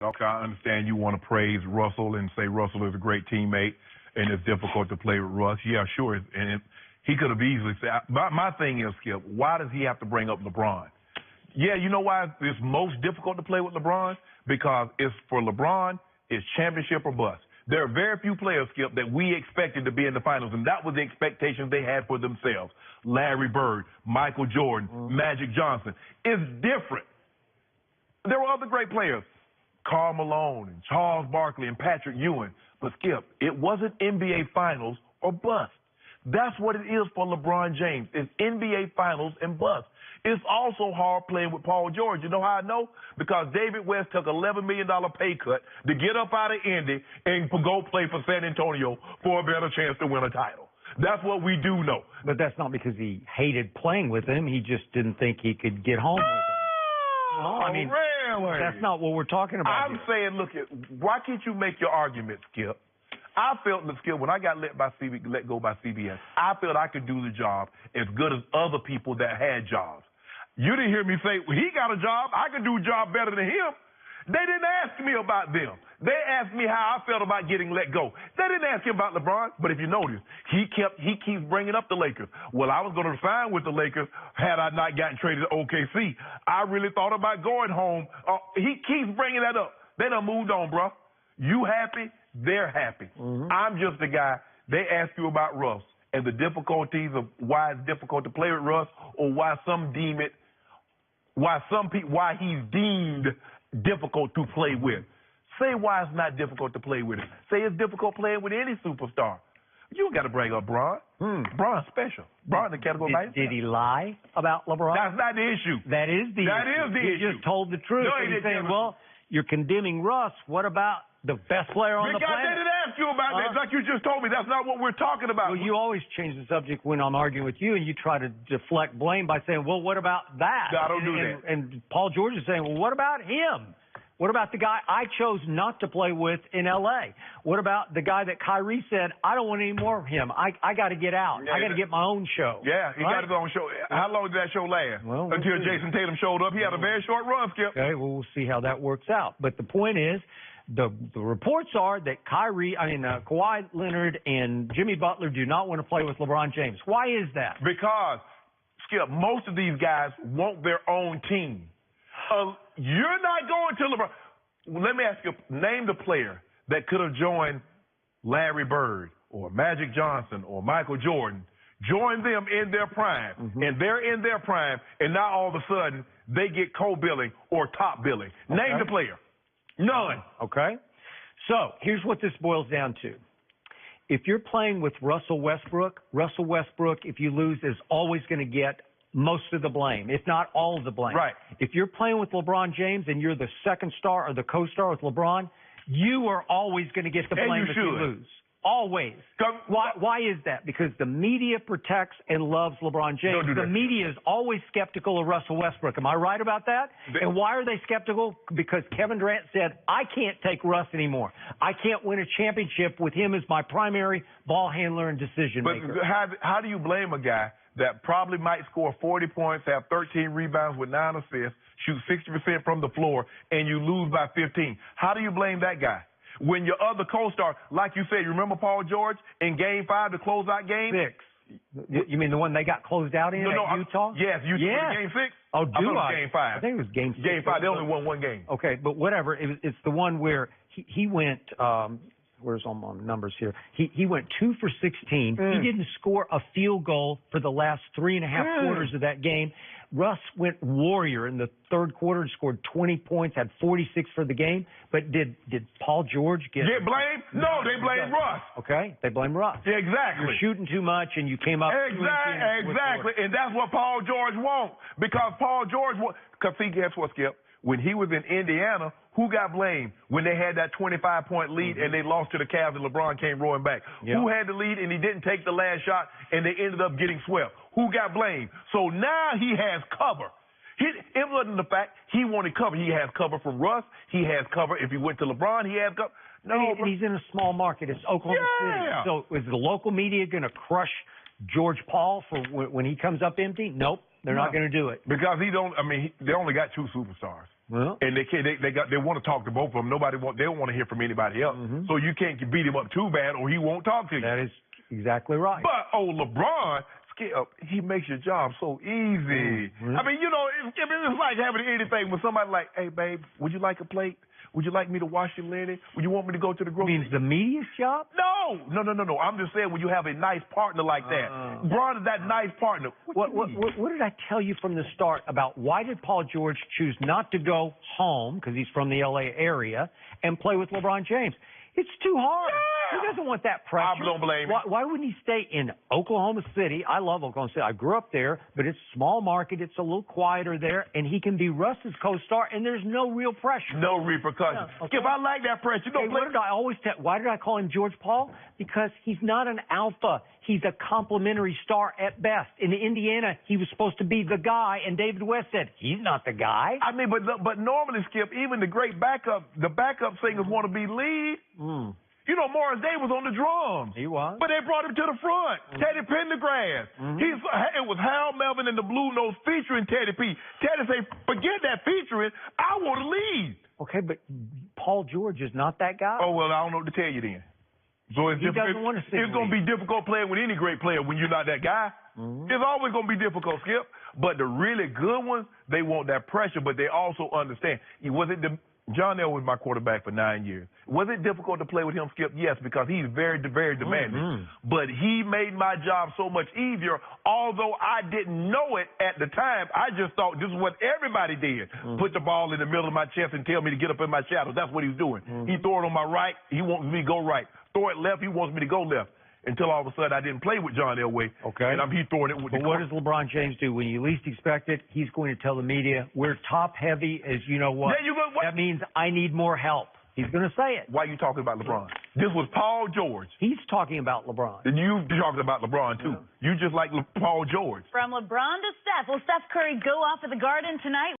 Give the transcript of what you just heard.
Okay, I understand you want to praise Russell and say Russell is a great teammate and it's difficult to play with Russ. Yeah, sure. And he could have easily said, my thing is, Skip, why does he have to bring up LeBron? Yeah, you know why it's most difficult to play with LeBron? Because it's for LeBron, it's championship or bust. There are very few players, Skip, that we expected to be in the finals, and that was the expectations they had for themselves. Larry Bird, Michael Jordan, Magic Johnson. It's different. There were other great players, Karl Malone and Charles Barkley and Patrick Ewing. But, Skip, it wasn't NBA Finals or bust. That's what it is for LeBron James. It's NBA Finals and bust. It's also hard playing with Paul George. You know how I know? Because David West took $11 million pay cut to get up out of Indy and go play for San Antonio for a better chance to win a title. That's what we do know. But that's not because he hated playing with him. He just didn't think he could get home with him. Oh, I mean, really? That's not what we're talking about. I'm saying, look, why can't you make your argument, Skip? I felt the skill when I got let go by CBS. I felt I could do the job as good as other people that had jobs. You didn't hear me say, well, he got a job. I could do a job better than him. They didn't ask me about them. They asked me how I felt about getting let go. They didn't ask him about LeBron. But if you notice, he keeps bringing up the Lakers. Well, I was going to sign with the Lakers had I not gotten traded to OKC. I really thought about going home. He keeps bringing that up. They done moved on, bro. You happy? They're happy. I'm just the guy. They ask you about Russ and the difficulties of why it's difficult to play with Russ, or why some deem it, why he's deemed difficult to play with. Say why it's not difficult to play with him. Say it's difficult playing with any superstar. You got to bring up Bron. Bron's special. Bron the category. Did he lie about LeBron? That's not the issue. That is the issue. That is the issue. He just told the truth. No, he He's saying, well, you're condemning Russ. What about the best player on the planet? Because they didn't ask you about that. Like you just told me. That's not what we're talking about. Well, you always change the subject when I'm arguing with you, and you try to deflect blame by saying, well, what about that? I don't do that. And Paul George is saying, well, what about him? What about the guy I chose not to play with in L.A.? What about the guy that Kyrie said, I don't want any more of him. I got to get out. I got to get my own show. Yeah, he got his own show. How long did that show last? Well, until Jason Tatum showed up. He had a very short run, Skip. Okay, well, we'll see how that works out. But the point is, the reports are that Kawhi Leonard and Jimmy Butler do not want to play with LeBron James. Why is that? Because, Skip, most of these guys want their own team. You're not going to LeBron. Let me ask you, name the player that could have joined Larry Bird or Magic Johnson or Michael Jordan, joined them in their prime, and they're in their prime, and now all of a sudden they get co-billing or top billing. Okay. Name the player. None. Okay. So here's what this boils down to. If you're playing with Russell Westbrook, if you lose, is always going to get most of the blame, if not all of the blame. Right. If you're playing with LeBron James and you're the second star or the co-star with LeBron, you are always going to get the blame if you lose. Always. Why is that? Because the media protects and loves LeBron James. The media is always skeptical of Russell Westbrook. Am I right about that? And why are they skeptical? Because Kevin Durant said, I can't take Russ anymore. I can't win a championship with him as my primary ball handler and decision maker. But how do you blame a guy that probably might score 40 points, have 13 rebounds with 9 assists, shoot 60% from the floor, and you lose by 15? How do you blame that guy? When your other co-star, like you said, you remember Paul George in Game 5, the closeout game? 6. You mean the one they got closed out in at Utah? Yes, Utah. Game 6? Oh, Game 5. I think it was Game 6. Game 5. They only won one game. Okay, but whatever. It's the one where he went. Where's all my numbers here? He went 2 for 16. He didn't score a field goal for the last 3.5 quarters of that game. Russ went warrior in the third quarter and scored 20 points, had 46 for the game. But did Paul George get blamed? No, they blamed Russ. Okay, they blame Russ. Yeah, exactly. You're shooting too much, and you came up. Exactly, and that's what Paul George wants. Because Paul George because see, guess what, Skip? When he was in Indiana, who got blamed when they had that 25-point lead and they lost to the Cavs and LeBron came roaring back? Who had the lead and he didn't take the last shot and they ended up getting swept? Who got blamed? So now he has cover. It wasn't the fact he wanted cover. He has cover from Russ. He has cover. If he went to LeBron, he has cover. No, and he's in a small market. It's Oklahoma City. So is the local media going to crush George Paul for when he comes up empty? Nope. They're not going to do it. Because they only got 2 superstars. And they want to talk to both of them. They don't want to hear from anybody else. So you can't beat him up too bad, or he won't talk to you. That is exactly right. But LeBron, he makes your job so easy. I mean, it's like having anything with somebody like, hey, babe, would you like a plate? Would you like me to wash your linen? Would you want me to go to the grocery? Means the media's job? No. I'm just saying when you have a nice partner like that. LeBron is that nice partner. What did I tell you from the start about why did Paul George choose not to go home, because he's from the L.A. area, and play with LeBron James? It's too hard. Yeah. He doesn't want that pressure. I don't blame him. Why wouldn't he stay in Oklahoma City? I love Oklahoma City. I grew up there, but it's a small market. It's a little quieter there, and he can be Russ's co-star, and there's no real pressure. No repercussions. Yeah, okay. If I like that pressure, why did I call him George Paul? Because he's not an alpha. He's a complimentary star at best. In Indiana, he was supposed to be the guy, and David West said, he's not the guy. I mean, but normally, Skip, even the great backup singers want to be lead. Morris Day was on the drums. He was. But they brought him to the front. Teddy Pendergrass. It was Hal Melvin and the Blue Notes featuring Teddy P. Teddy said, forget that featuring. I want to lead. Okay, but Paul George is not that guy. Oh, well, I don't know what to tell you then. So it's going to be difficult playing with any great player when you're not that guy. It's always going to be difficult, Skip. But the really good ones, they want that pressure, but they also understand. John L. was my quarterback for 9 years. Was it difficult to play with him, Skip? Yes, because he's very, very demanding. But he made my job so much easier, although I didn't know it at the time. I just thought this is what everybody did. Put the ball in the middle of my chest and tell me to get up in my shadow. That's what he was doing. He throw it on my right. He wants me to go right. Throw it left. He wants me to go left. Until all of a sudden I didn't play with John Elway. Okay. And he's throwing it with But what does LeBron James do? When you least expect it, he's going to tell the media, we're top heavy as you know what. That means I need more help. He's going to say it. Why are you talking about LeBron? This was Paul George. He's talking about LeBron. And you talking about LeBron, too. You just like Paul George. From LeBron to Steph. Will Steph Curry go off at the Garden tonight?